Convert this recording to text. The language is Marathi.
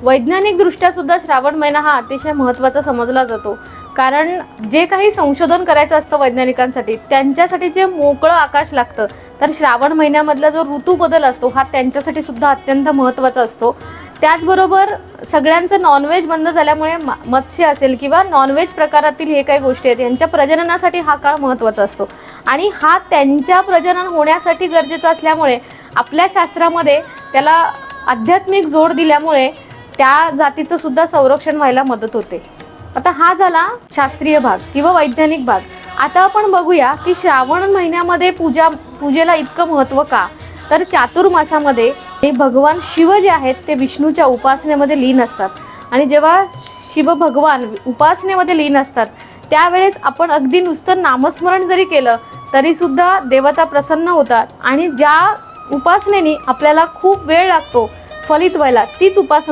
वैज्ञानिकदृष्ट्या सुद्धा श्रावण महिना हा अतिशय महत्त्वाचा समजला जातो, कारण जे काही संशोधन करायचं असतं वैज्ञानिकांसाठी, त्यांच्यासाठी जे मोकळं आकाश लागतं, तर श्रावण महिन्यामधला जो ऋतू बदल असतो हा त्यांच्यासाठी सुद्धा अत्यंत महत्त्वाचा असतो। त्याचबरोबर सगळ्यांचं नॉनव्हेज बंद झाल्यामुळे मत्स्य असेल किंवा नॉनव्हेज प्रकारातील हे काही गोष्टी आहेत यांच्या प्रजननासाठी हा काळ महत्त्वाचा असतो आणि हा त्यांच्या प्रजनन होण्यासाठी गरजेचा असल्यामुळे आपल्या शास्त्रामध्ये त्याला आध्यात्मिक जोड दिल्यामुळे त्या जातीचं सुद्धा संरक्षण व्हायला मदत होते। आता हा झाला शास्त्रीय भाग किंवा वैज्ञानिक भाग। आता आपण बघूया की श्रावण महिन्यामध्ये पूजेला इतकं महत्त्व का, तर चातुर्मासामध्ये हे भगवान शिव जे आहेत ते विष्णूच्या उपासनेमध्ये लीन असतात आणि जेव्हा शिव भगवान उपासनेमध्ये लीन असतात त्यावेळेस आपण अगदी नुसतं नामस्मरण जरी केलं तरीसुद्धा देवता प्रसन्न होतात आणि ज्या उपासनेने आपल्याला खूप वेळ लागतो फलित व्हायला तीच उपासना